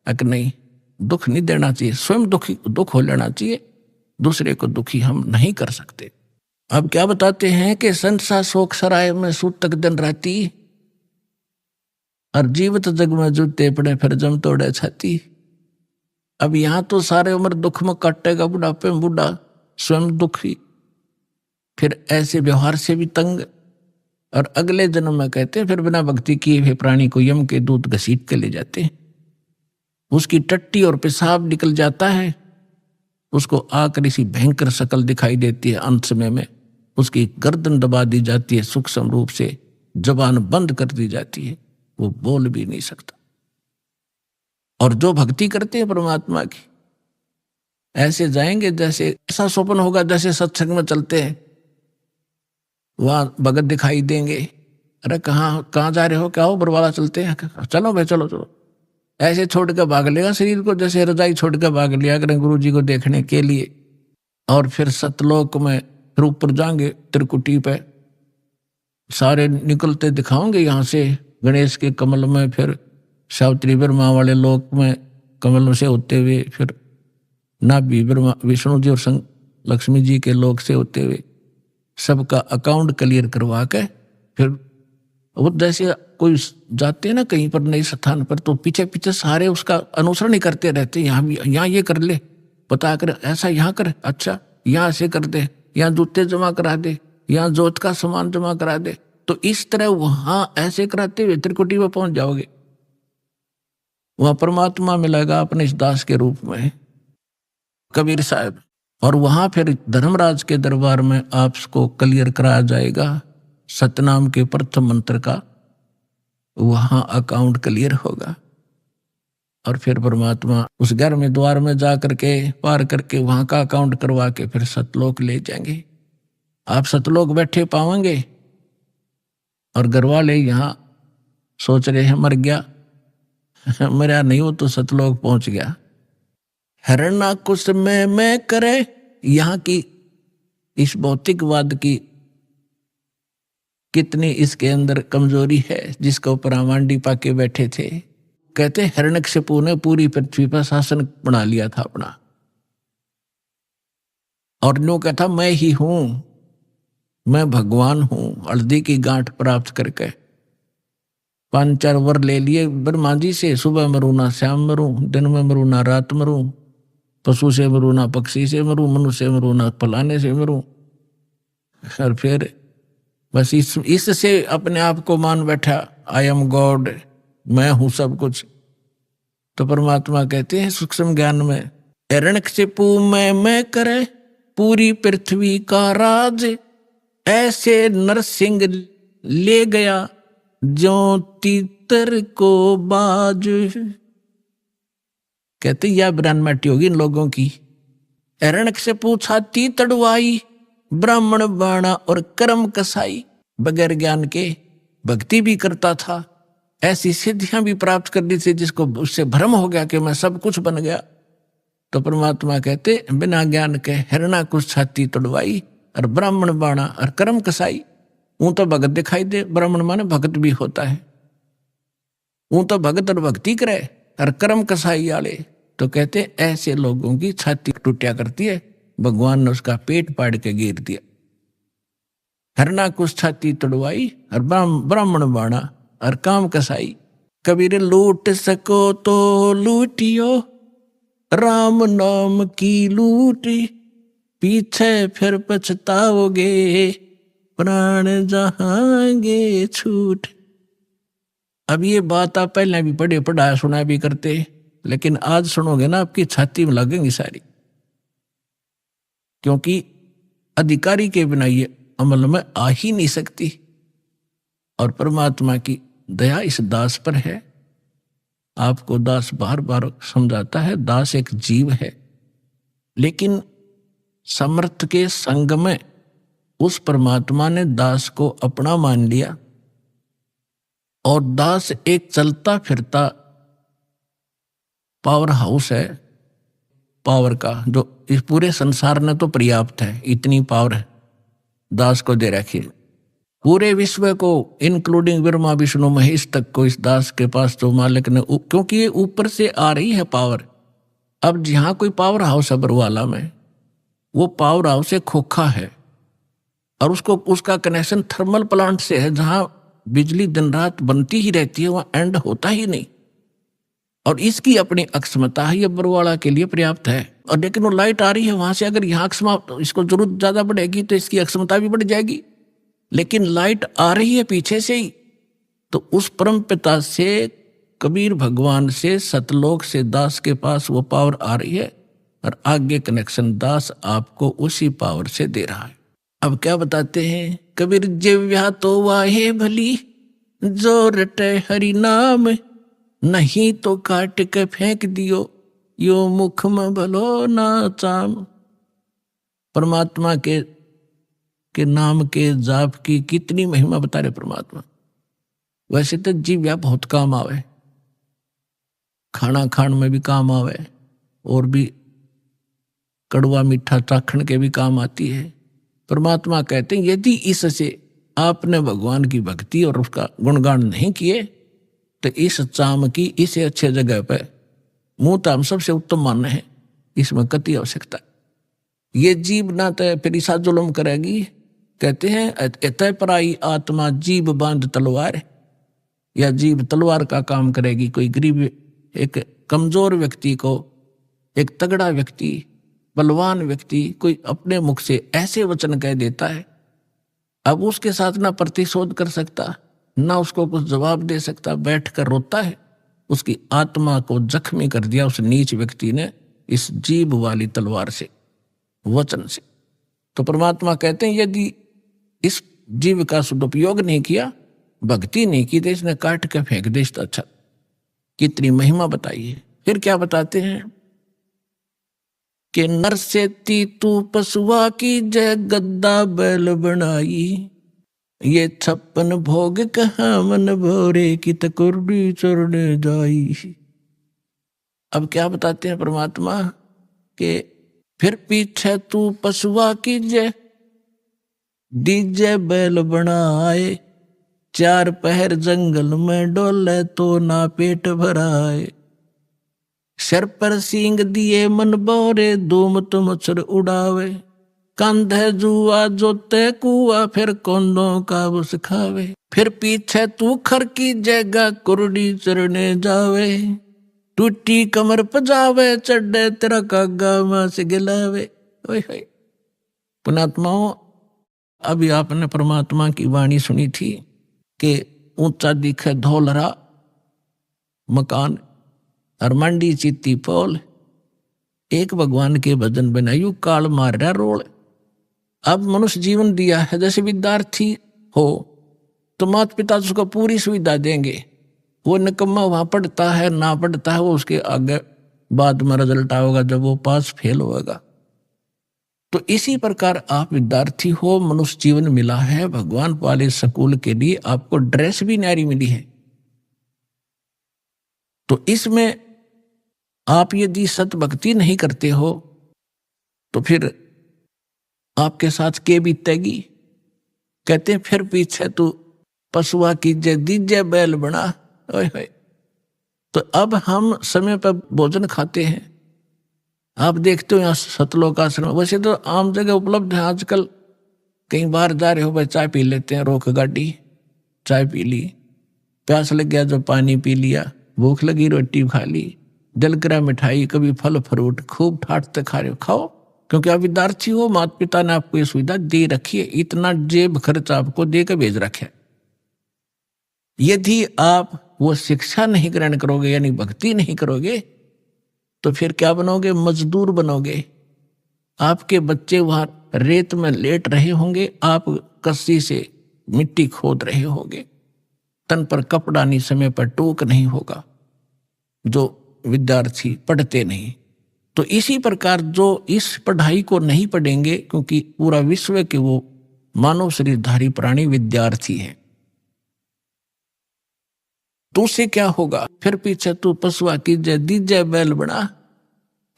कि नहीं, दुख नहीं देना चाहिए, स्वयं दुख हो लेना चाहिए, दूसरे को दुखी हम नहीं कर सकते। अब क्या बताते हैं कि संसा शोक सराय में सूतक दिन राती, और जीवित जग में जूते पड़े फिर जम तोड़े छाती। अब यहां तो सारे उम्र दुख में काटेगा, बुढ़ापे में बूढ़ा, स्वयं दुखी, फिर ऐसे व्यवहार से भी तंग, और अगले जन्म में कहते हैं फिर बिना भक्ति किए हुए प्राणी को यम के दूत घसीट के ले जाते हैं, उसकी टट्टी और पेशाब निकल जाता है, उसको आकर इसी भयंकर शकल दिखाई देती है, अंत समय में उसकी गर्दन दबा दी जाती है, सूक्ष्म रूप से जबान बंद कर दी जाती है, वो बोल भी नहीं सकता। और जो भक्ति करते हैं परमात्मा की, ऐसे जाएंगे जैसे, ऐसा स्वप्न होगा जैसे सत्संग में चलते हैं, वहां भगत दिखाई देंगे, अरे कहाँ जा रहे हो, क्या हो, बरवाला चलते हैं, चलो भाई चलो चलो, ऐसे छोड़ कर भाग लेगा शरीर को, जैसे रजाई छोड़ कर भाग लिया करें गुरु जी को देखने के लिए। और फिर सतलोक में फिर ऊपर जाएंगे त्रिकुटी पे, सारे निकलते दिखाओगे यहाँ से गणेश के कमल में, फिर सावित्री ब्रह्मा वाले लोक में कमल से होते हुए, फिर नाभि ब्रह्मा विष्णु जी और लक्ष्मी जी के लोक से होते हुए, सबका अकाउंट क्लियर करवा के फिर वो जैसे कोई जाते हैं ना कहीं पर नए स्थान पर, तो पीछे पीछे सारे उसका अनुसरण ही करते रहते, यहाँ ये कर ले, बता कर ऐसा यहाँ कर, अच्छा यहाँ से कर दे, यहाँ जूते जमा करा दे, यहाँ जोत का सामान जमा करा दे। तो इस तरह वहां ऐसे कराते हुए त्रिकुटी में पहुंच जाओगे, वहां परमात्मा मिलेगा अपने इस दास के रूप में, कबीर साहब। और वहां फिर धर्मराज के दरबार में आपको क्लियर कराया जाएगा सतनाम के प्रथम मंत्र का, वहां अकाउंट क्लियर होगा। और फिर परमात्मा उस घर में द्वार में जा करके पार करके वहां का अकाउंट करवा के फिर सतलोक ले जाएंगे। आप सतलोक बैठे पाओगे, और घर वाले यहाँ सोच रहे हैं मर गया, मरा नहीं, हो तो सतलोक पहुंच गया। हरना कुछ में मैं करे, यहाँ की इस भौतिकवाद की कितनी इसके अंदर कमजोरी है, जिसके ऊपर आमांडी पाके बैठे थे। कहते हिरण्यकशिपु ने पूरी पृथ्वी पर शासन बना लिया था अपना, और नो कहता मैं ही हूं, मैं भगवान हूं। हल्दी की गांठ प्राप्त करके 5-4 वर ले लिए ब्रह्मा जी से, सुबह मरूं ना शाम मरूं, दिन में मरूं ना रात मरूं, पशु से मरूं ना पक्षी से मरूं, मनुष्य से मरूं ना फलाने से मरूं। और फिर बस इससे अपने आप को मान बैठा, आई एम गॉड, मैं हूं सब कुछ। तो परमात्मा कहते हैं सूक्ष्म ज्ञान में, हिरण्यकशिपु मैं करे पूरी पृथ्वी का राज, ऐसे नरसिंह ले गया जो तीतर को बाज। कहते यह ब्रह्मटी होगी इन लोगों की। हिरण्यकशिपु छाती तड़वाई, ब्राह्मण बाणा और कर्म कसाई, बगैर ज्ञान के भक्ति भी करता था, ऐसी सिद्धियां भी प्राप्त कर दी थी जिसको उससे भ्रम हो गया कि मैं सब कुछ बन गया। तो परमात्मा कहते बिना ज्ञान के हिरण्यकुश छाती तड़वाई, और ब्राह्मण बाणा और कर्म कसाई। वो तो भगत दिखाई दे, ब्राह्मण माने भगत भी होता है, वो तो भगत और भक्ति करे, और कर्म कसाई वाले तो कहते ऐसे लोगों की छाती टूटिया करती है, भगवान ने उसका पेट पाड़ के गिर दिया। हिरण्यकुश छाती तड़वाई, और ब्राह्मण बाणा और काम कसाई। कबीर लूट सको तो लूटियो, राम नाम की लूटी, पीछे फिर पछताओगे, प्राण जहांगे छूट। अब ये बात आप पहले भी पढ़ा सुना भी करते, लेकिन आज सुनोगे ना आपकी छाती में लगेंगी सारी, क्योंकि अधिकारी के बिना ये अमल में आ ही नहीं सकती। और परमात्मा की दया इस दास पर है। आपको दास बार बार समझाता है, दास एक जीव है, लेकिन समर्थ के संग में उस परमात्मा ने दास को अपना मान लिया, और दास एक चलता फिरता पावर हाउस है, पावर का, जो इस पूरे संसार में तो पर्याप्त है, इतनी पावर है दास को दे रखी। पूरे विश्व को इंक्लूडिंग ब्रह्मा विष्णु महेश तक को इस दास के पास तो मालिक ने, क्योंकि ये ऊपर से आ रही है पावर। अब जहाँ कोई पावर हाउस है बरवाला में, वो पावर हाउस एक खोखा है और उसका कनेक्शन थर्मल प्लांट से है, जहाँ बिजली दिन रात बनती ही रहती है, वहाँ एंड होता ही नहीं। और इसकी अपनी अक्षमता है, ये बरवाला के लिए पर्याप्त है। और लेकिन वो लाइट आ रही है वहां से, अगर यहाँ इसको जरूरत ज्यादा बढ़ेगी तो इसकी अक्षमता भी बढ़ जाएगी। लेकिन लाइट आ रही है पीछे से ही, तो उस परम पिता से, कबीर भगवान से, सतलोक से दास के पास वो पावर आ रही है और आगे कनेक्शन दास आपको उसी पावर से दे रहा है। अब क्या बताते हैं कबीर, जिव्या तो वाहे भली जो रटे हरि नाम, नहीं तो काट के फेंक दियो यो मुख में भलो ना चाम। परमात्मा के नाम के जाप की कितनी महिमा बता रहे परमात्मा। वैसे तो जीव्या बहुत काम आवे, खाना खान में भी काम आवे, और भी कड़वा मीठा चाखण के भी काम आती है। परमात्मा कहते हैं यदि इससे आपने भगवान की भक्ति और उसका गुणगान नहीं किए तो इस चाम की इसे अच्छे जगह पे मुंह ताम सबसे उत्तम मानना है, इसमें कति आवश्यकता। ये जीव ना तय फिर ईसा जुल्म करेगी। कहते हैं तय पराई आत्मा जीव बांध तलवार, या जीव तलवार का काम करेगी। कोई गरीब, एक कमजोर व्यक्ति को एक तगड़ा व्यक्ति, बलवान व्यक्ति कोई अपने मुख से ऐसे वचन कह देता है, अब उसके साथ ना प्रतिशोध कर सकता, ना उसको कुछ जवाब दे सकता, बैठ कर रोता है। उसकी आत्मा को जख्मी कर दिया उस नीच व्यक्ति ने इस जीभ वाली तलवार से, वचन से। तो परमात्मा कहते हैं यदि इस जीव का सदुपयोग नहीं किया, भक्ति नहीं की, तो इसने काट के फेंक दे। अच्छा, कितनी महिमा बताइए। फिर क्या बताते हैं कि नर से ती तू पशुआ की जय गद्दा बैल बनाई, ये 56 भोग कहाँ मन भोरे की तकुर्डी चढ़ने जाई। अब क्या बताते हैं परमात्मा के, फिर पीछे तू पशुआ की जय डीजे बैल बनाए, 4 पहर जंगल में डोले तो ना पेट भराए, सर पर सींग दिए मन बोरे धूम तो मच्छर उड़ावे, कंधे जुआ जोते कुआ फिर कोंदों का बस खावे, फिर पीछे तू खर की जगह कुरडी चरने जावे, टूटी कमर पजावे चढ़े तेरा कागा मां से गिलावे। पुणात्माओं, अभी आपने परमात्मा की वाणी सुनी थी कि ऊंचा दिखे धौलरा मकान और मंडी चित्ती पोल, एक भगवान के भजन बनायु काल मार रहा रोल। अब मनुष्य जीवन दिया है, जैसे विद्यार्थी हो तो माता पिता उसको पूरी सुविधा देंगे, वो निकम्मा वहां पढ़ता है ना पढ़ता है वो उसके आगे बाद में रिजल्ट आएगा जब वो पास फेल होगा। तो इसी प्रकार आप विद्यार्थी हो, मनुष्य जीवन मिला है, भगवान वाले स्कूल के लिए आपको ड्रेस भी न्यारी मिली है। तो इसमें आप यदि सत भक्ति नहीं करते हो तो फिर आपके साथ के बीतेगी। कहते हैं फिर पीछे तू पशुआ की जय दीजे बैल बना। तो अब हम समय पर भोजन खाते हैं, आप देखते हो यहाँ सतलोक आश्रम, वैसे तो आम जगह उपलब्ध है आजकल, कहीं बाहर जा रहे हो भाई चाय पी लेते हैं, रोक गाड़ी चाय पी ली, प्यास लग गया जो पानी पी लिया, भूख लगी रोटी खा ली, जलकरा मिठाई, कभी फल फ्रूट खूब ठाटते खा रहे हो, खाओ, क्योंकि आप विद्यार्थी हो, माता पिता ने आपको ये सुविधा दे रखी है, इतना जेब खर्च आपको दे के भेज रखे। यदि आप वो शिक्षा नहीं ग्रहण करोगे यानी भक्ति नहीं करोगे तो फिर क्या बनोगे? मजदूर बनोगे। आपके बच्चे वहां रेत में लेट रहे होंगे, आप कस्सी से मिट्टी खोद रहे होंगे, तन पर कपड़ा नहीं, समय पर टोक नहीं होगा, जो विद्यार्थी पढ़ते नहीं। तो इसी प्रकार जो इस पढ़ाई को नहीं पढ़ेंगे, क्योंकि पूरा विश्व के वो मानव शरीरधारी प्राणी विद्यार्थी है, तो उससे क्या होगा? फिर पीछे तू पशुआ की जय दीजे बैल बना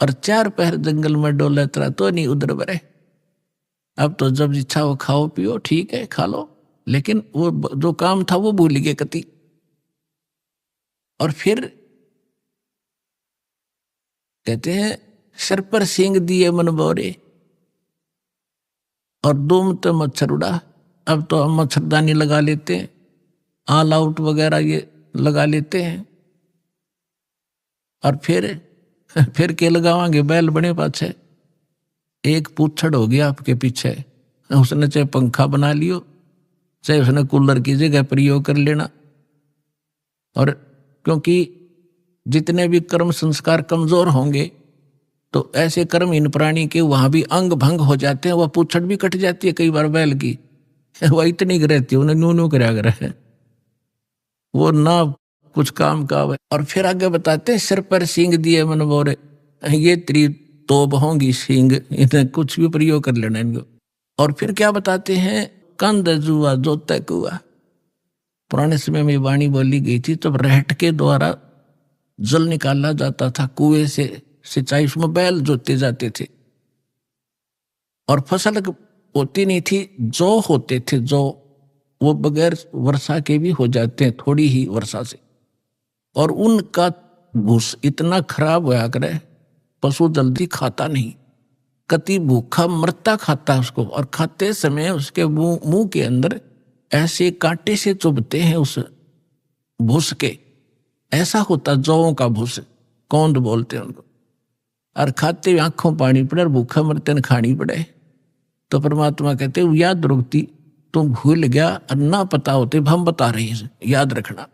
और 4 पहर जंगल में डोले तेरा तो नहीं उधर बरे। अब तो जब इच्छा हो खाओ पियो, ठीक है खा लो, लेकिन वो जो काम था वो भूल गए कति। और फिर कहते हैं सिर पर सींग दिए मन बोरे और दुम तो मच्छर उड़ा। अब तो हम मच्छरदानी लगा लेते हैं, ऑल आउट वगैरह ये लगा लेते हैं। और फिर के लगावांगे बैल बने पाछे। एक पूछड़ हो गया आपके पीछे, उसने चाहे पंखा बना लियो, चाहे उसने कूलर की जगह प्रयोग कर लेना। और क्योंकि जितने भी कर्म संस्कार कमजोर होंगे तो ऐसे कर्महीन प्राणी के वहां भी अंग भंग हो जाते हैं। वह पूछड़ भी कट जाती है कई बार बैल की, वह इतनी रहती है, उन्हें न्यू न्यू कराया करे, वो ना कुछ काम का। और फिर आगे बताते सिर पर सींग दिए मन बोरे, ये तेरी तोब होंगी सींग, इन्हें कुछ भी प्रयोग कर लेना इनको। और फिर क्या बताते हैं कंद जुआ जोते कुआ। पुराने समय में वाणी बोली गई थी, तब रहट के द्वारा जल निकाला जाता था कुएं से, सिंचाई उसमें बैल जोते जाते थे। और फसल होती नहीं थी, जौ होते थे, जौ वो बगैर वर्षा के भी हो जाते हैं थोड़ी ही वर्षा से। और उनका भूस इतना खराब होया करे, पशु जल्दी खाता नहीं, कति भूखा मरता खाता उसको। और खाते समय उसके मुंह के अंदर ऐसे कांटे से चुभते हैं उस भूस के, ऐसा होता जौओं का भूस, कौंद बोलते हैं उनको। और खाते आंखों पानी पड़े और भूखा मरते न खानी पड़े। तो परमात्मा कहते याद रुकती, तुम भूल गया और ना पता होते, हम बता रहे हैं याद रखना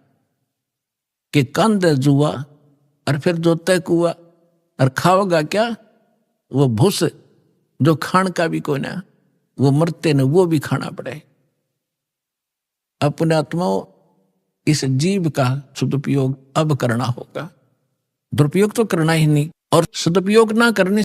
कि कंद जुआ और फिर जोते कुआ। और खाओगा क्या, वो भूस जो खान का भी कोई ना, वो मरते न वो भी खाना पड़े। अपने आत्माओं इस जीव का सदुपयोग अब करना होगा, दुरुपयोग तो करना ही नहीं। और सदुपयोग ना करने